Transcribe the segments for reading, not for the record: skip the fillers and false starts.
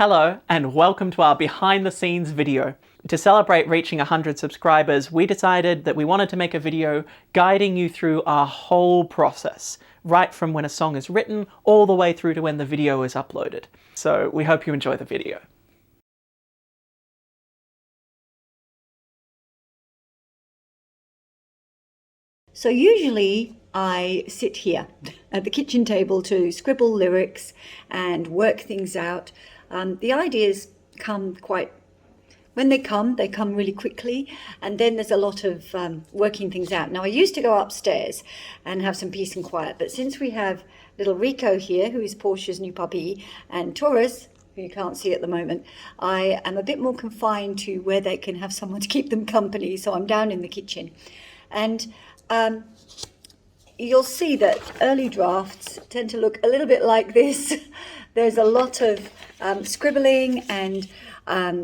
Hello, and welcome to our behind the scenes video. To celebrate reaching 100 subscribers, we decided that we wanted to make a video guiding you through our whole process, right from when a song is written all the way through to when the video is uploaded. So we hope you enjoy the video. So usually I sit here at the kitchen table to scribble lyrics and work things out. The ideas come when they come really quickly, and then there's a lot of working things out. Now I used to go upstairs and have some peace and quiet, but since we have little Rico here, who is Portia's new puppy, and Taurus, who you can't see at the moment, I am a bit more confined to where they can have someone to keep them company, so I'm down in the kitchen. And you'll see that early drafts tend to look a little bit like this. There's a lot of scribbling and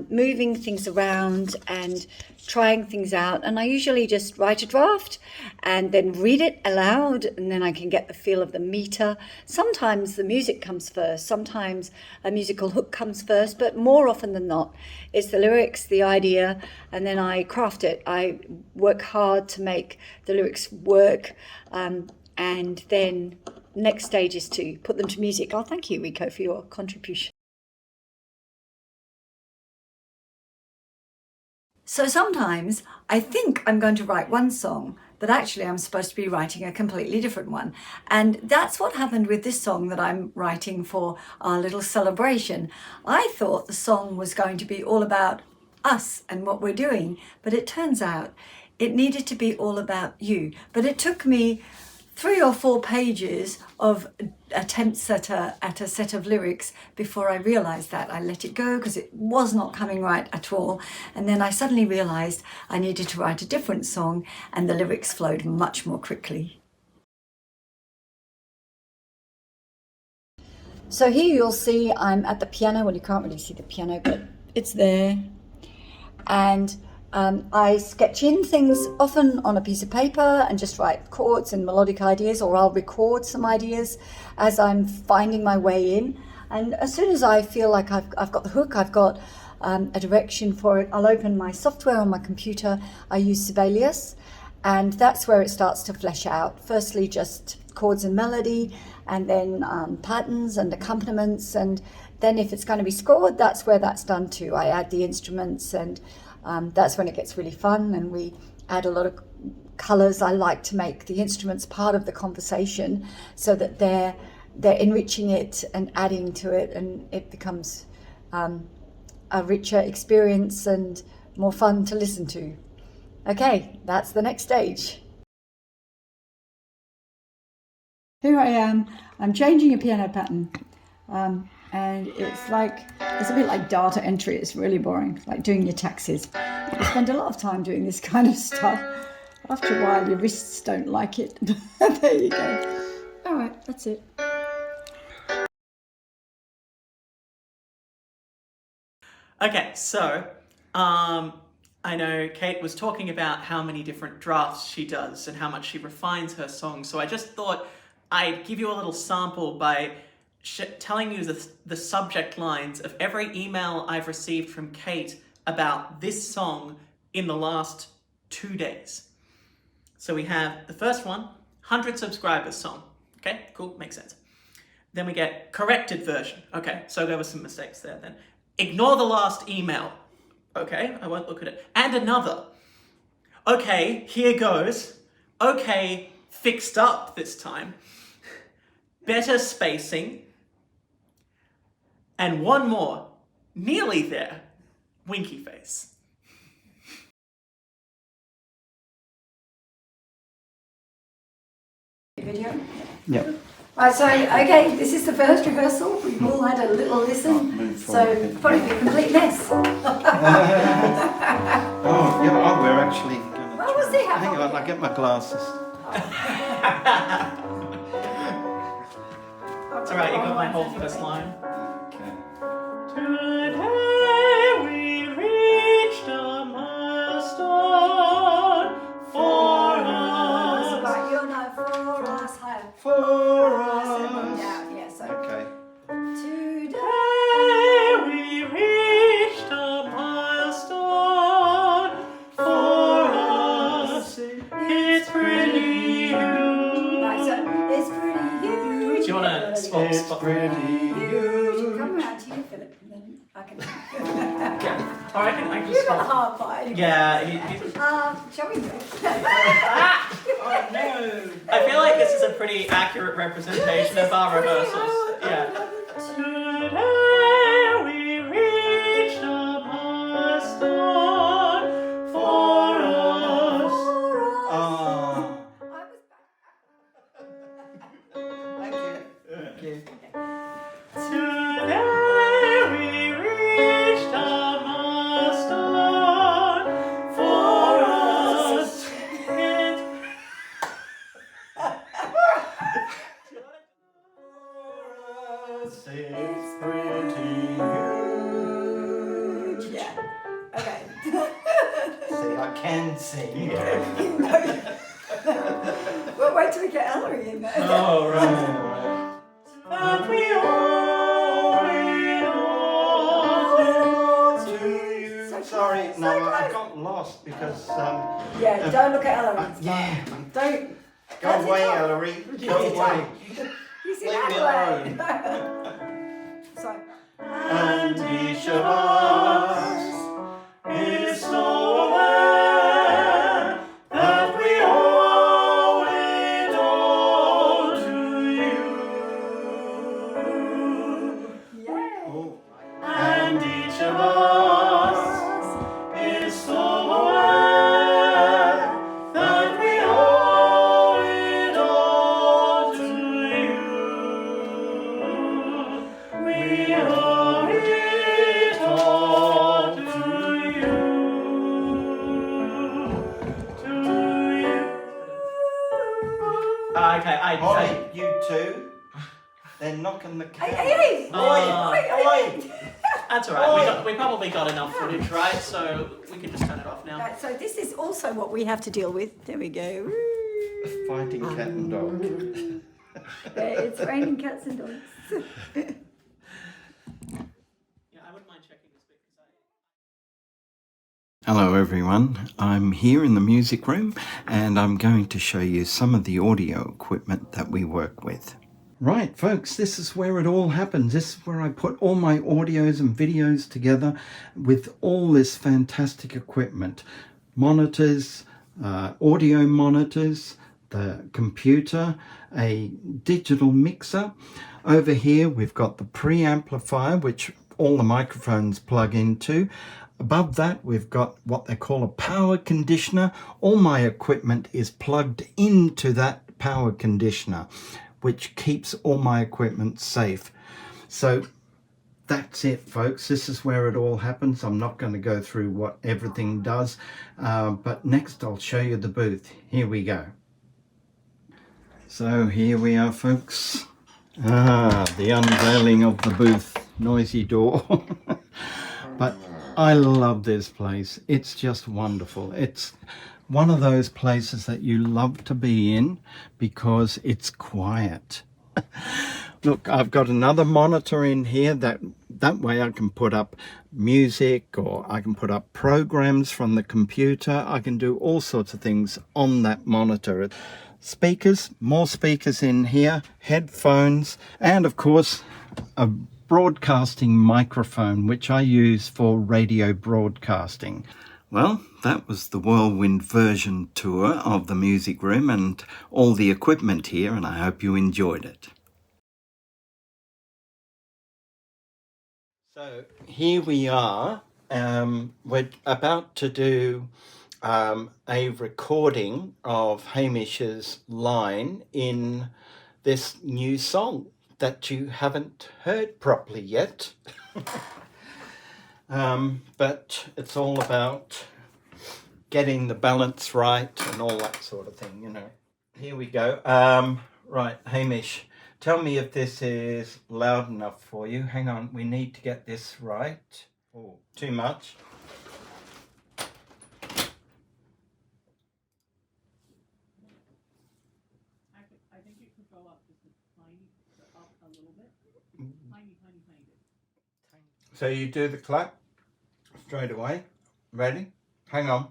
moving things around and trying things out. And I usually just write a draft and then read it aloud, and then I can get the feel of the meter. Sometimes the music comes first, sometimes a musical hook comes first, but more often than not, it's the lyrics, the idea, and then I craft it. I work hard to make the lyrics work, and then next stage is to put them to music. Oh, thank you, Rico, for your contribution. So sometimes I think I'm going to write one song, but actually I'm supposed to be writing a completely different one. And that's what happened with this song that I'm writing for our little celebration. I thought the song was going to be all about us and what we're doing, but it turns out it needed to be all about you. But it took me 3 or 4 pages of attempts at a set of lyrics before I realized that. I let it go because it was not coming right at all. And then I suddenly realized I needed to write a different song, and the lyrics flowed much more quickly. So here you'll see I'm at the piano. Well, you can't really see the piano, but it's there. And I sketch in things often on a piece of paper and just write chords and melodic ideas, or I'll record some ideas as I'm finding my way in. And as soon as I feel like I've got the hook, I've got a direction for it, I'll open my software on my computer. I use Sibelius, and that's where it starts to flesh out. Firstly, just chords and melody, and then patterns and accompaniments, and then if it's going to be scored, that's where that's done too. I add the instruments, and that's when it gets really fun, and we add a lot of colours. I like to make the instruments part of the conversation so that they're enriching it and adding to it, and it becomes a richer experience and more fun to listen to. Okay, that's the next stage. Here I am. I'm changing a piano pattern. And it's a bit like data entry. It's really boring, like doing your taxes. You spend a lot of time doing this kind of stuff. After a while, your wrists don't like it. There you go. All right, that's it. Okay, so I know Kate was talking about how many different drafts she does and how much she refines her songs. So I just thought I'd give you a little sample by telling you the subject lines of every email I've received from Kate about this song in the last 2 days. So we have the first one, 100 subscribers song. Okay, cool, makes sense. Then we get corrected version. Okay, so there were some mistakes there then. Ignore the last email. Okay, I won't look at it. And another. Okay, here goes. Okay, fixed up this time. Better spacing. And one more, nearly there, winky face. Video? Yep. Right, so, okay, this is the first rehearsal. We've all had a little listen, so probably be a complete mess. Oh, yeah, we're actually going to... Well, we'll see how Hang on, I'll get my glasses. It's alright, you got my whole first line. Today we reached a milestone for us. Right, you'll know for us, higher. For us. And down, yeah, so. Okay. Today we song. You come around here, Philip, and then I can. Yeah. Or I can You just got the hard part. Yeah. Shall we do? Oh no! I feel like this is a pretty accurate representation of our rehearsals. Yeah. Today we reached a milestone for us. Oh, I was thank you. Thank you. Today we reached a milestone for us. It's pretty huge. Yeah. Okay. See, I can sing. Well, wait till we get Ellery in there. Oh, right. That we owe it all To you. So Sorry, close, no, so I close. got lost because Yeah, don't look at Ellery. yeah. Don't. Go That's away, it. Ellery. That's Go it. away. He's in Leave me Adelaide. Sorry. And each of us is so aware that we owe it all to you. Yeah. Oh. And each of us is so aware that we owe it all to you. We owe it all to you. To you. Okay, Holly, you two. They're knocking the cat. Hey! Oi! That's alright. We probably got enough footage, right? So we can just turn it off now. Right, so this is also what we have to deal with. There we go. Fighting cat and dog. It's raining cats and dogs. Yeah, I wouldn't mind checking this bit because Hello everyone, I'm here in the music room and I'm going to show you some of the audio equipment that we work with. Right folks, this is where it all happens. This is where I put all my audios and videos together with all this fantastic equipment. Monitors, audio monitors, the computer, a digital mixer. Over here we've got the preamplifier which all the microphones plug into. Above that we've got what they call a power conditioner. All my equipment is plugged into that power conditioner, which keeps all my equipment safe. So that's it folks, this is where it all happens. I'm not going to go through what everything does, but next I'll show you the booth. Here we go. So here we are folks. The unveiling of the booth. Noisy door. But I love this place. It's just wonderful. It's one of those places that you love to be in because it's quiet. Look, I've got another monitor in here that way I can put up music, or I can put up programs from the computer. I can do all sorts of things on that monitor. Speakers, more speakers in here, headphones, and of course a broadcasting microphone which I use for radio broadcasting. Well, that was the whirlwind version tour of the music room and all the equipment here, and I hope you enjoyed it. So here we are. We're about to do a recording of Hamish's line in this new song that you haven't heard properly yet. But it's all about getting the balance right and all that sort of thing, you know. Here we go. Right, Hamish, tell me if this is loud enough for you. Hang on, we need to get this right. Oh, too much. I think it could go up just a little bit. Tiny bit. So you do the clap straight away. Ready? Hang on.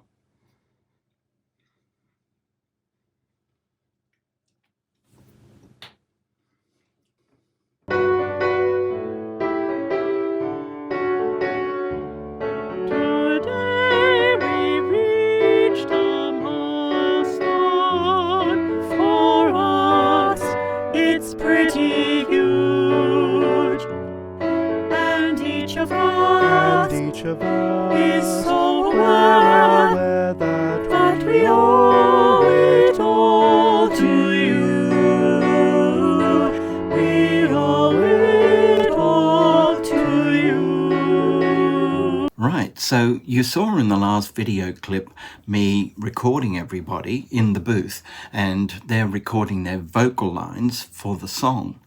So you saw in the last video clip me recording everybody in the booth, and they're recording their vocal lines for the song.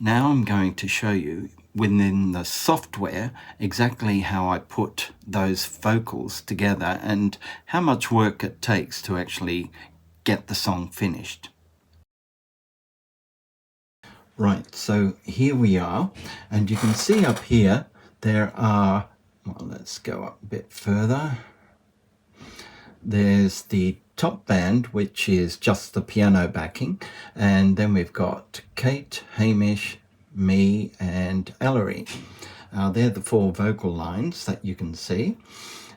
Now I'm going to show you within the software exactly how I put those vocals together and how much work it takes to actually get the song finished. Right, so here we are, and you can see up here there are, well, let's go up a bit further. There's the top band, which is just the piano backing, and then we've got Kate, Hamish, me and Ellery. They're the 4 vocal lines that you can see,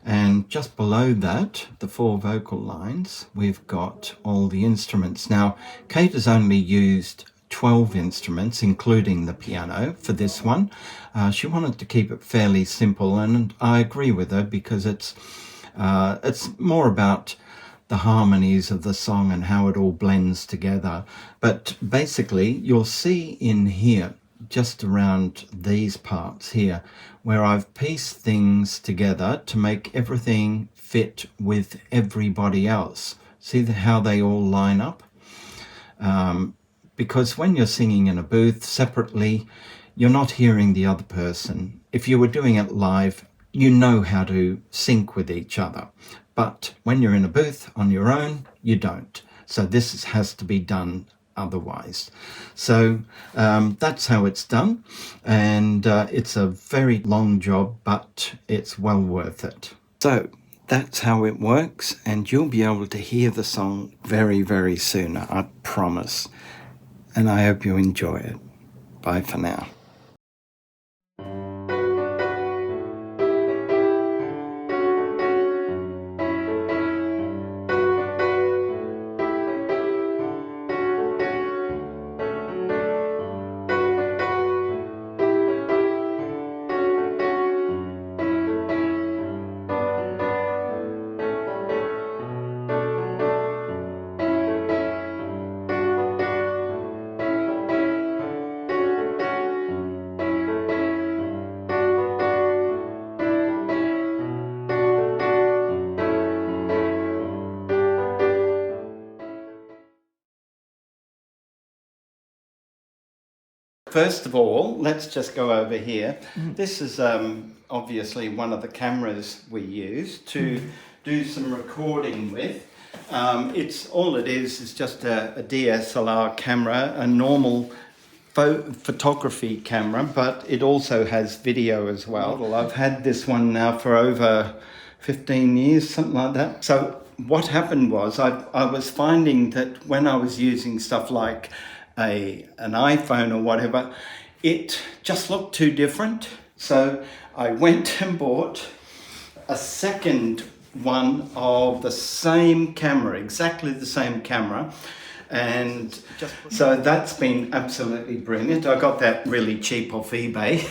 and just below that, the 4 vocal lines, we've got all the instruments. Now, Kate has only used 12 instruments, including the piano, for this one. She wanted to keep it fairly simple, and I agree with her, because it's more about the harmonies of the song and how it all blends together. But basically, you'll see in here, just around these parts here, where I've pieced things together to make everything fit with everybody else. See how they all line up? Because when you're singing in a booth separately, you're not hearing the other person. If you were doing it live, you know how to sync with each other. But when you're in a booth on your own, you don't. So this has to be done otherwise. So that's how it's done. And it's a very long job, but it's well worth it. So that's how it works. And you'll be able to hear the song very, very soon, I promise. And I hope you enjoy it. Bye for now. First of all, let's just go over here. This is obviously one of the cameras we use to do some recording with. It is just a DSLR camera, a normal photography camera, but it also has video as well. I've had this one now for over 15 years, something like that. So what happened was I was finding that when I was using stuff like an iPhone or whatever, it just looked too different. So I went and bought a second one of the same camera, exactly the same camera. And so that's been absolutely brilliant. I got that really cheap off eBay.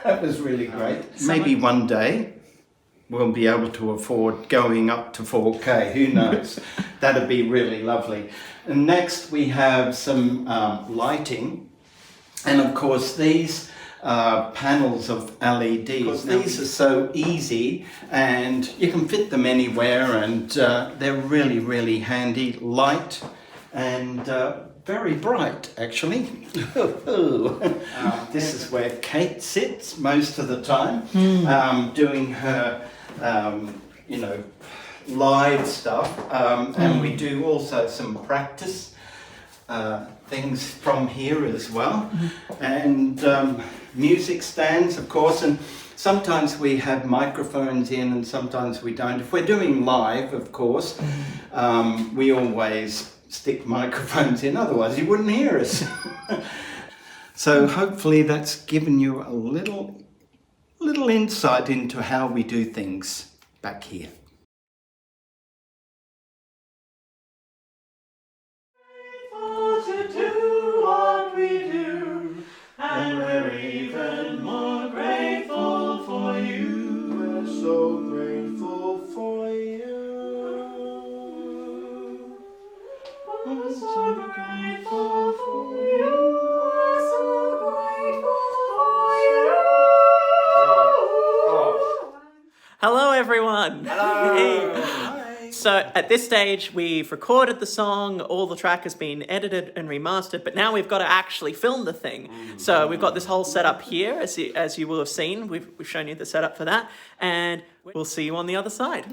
That was really great. Maybe one day we'll be able to afford going up to 4K. Who knows? That'd be really lovely. And next we have some lighting. And of course these panels of LEDs. These are so easy and you can fit them anywhere, and they're really, really handy, light and very bright actually. This is where Kate sits most of the time, doing her live stuff, and we do also some practice things from here as well, and music stands of course, and sometimes we have microphones in and sometimes we don't. If we're doing live, of course, we always stick microphones in, otherwise you wouldn't hear us. So hopefully that's given you a little insight into how we do things back here. To do what we do, and we're even more grateful for you. We're so grateful for you. We're so grateful for you. We're so grateful for you. Hello, everyone. Hello. Hey. So at this stage, we've recorded the song, all the track has been edited and remastered, but now we've got to actually film the thing. So we've got this whole setup here, as you will have seen. We've shown you the setup for that, and we'll see you on the other side.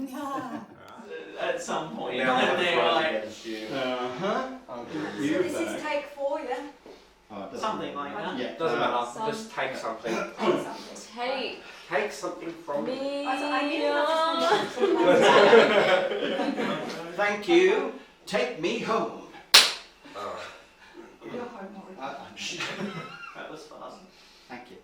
At some point. Now I have to fight against you. This is take 4, yeah? Something like that. Yeah. Doesn't matter. Just take something. Take something from me. Thank you. Take me home. You're home already. That was fast. Thank you.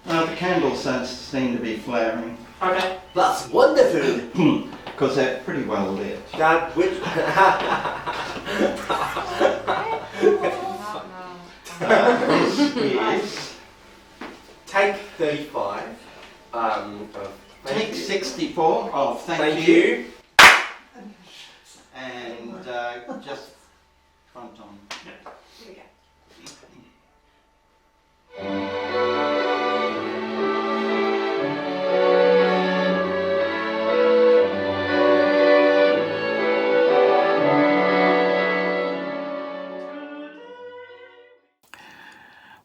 The candles don't seem to be flaring Okay. That's wonderful. because they're pretty well lit. Dad, which? This is Take 35. take 64. Oh, Thank you. And just front on. Here we go.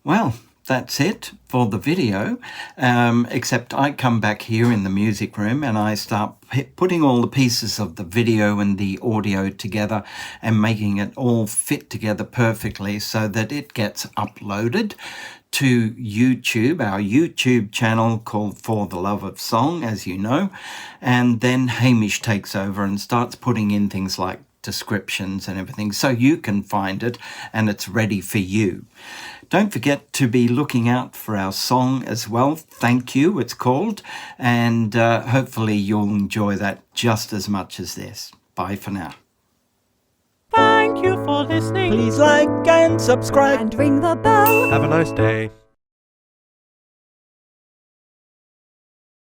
Well, that's it for the video, except I come back here in the music room and I start putting all the pieces of the video and the audio together and making it all fit together perfectly so that it gets uploaded to YouTube, our YouTube channel called For the Love of Song, as you know, and then Hamish takes over and starts putting in things like descriptions and everything so you can find it and it's ready for you. Don't forget to be looking out for our song as well. Thank You, it's called, and hopefully you'll enjoy that just as much as this. Bye for now. Thank you for listening. Please like and subscribe. And ring the bell. Have a nice day.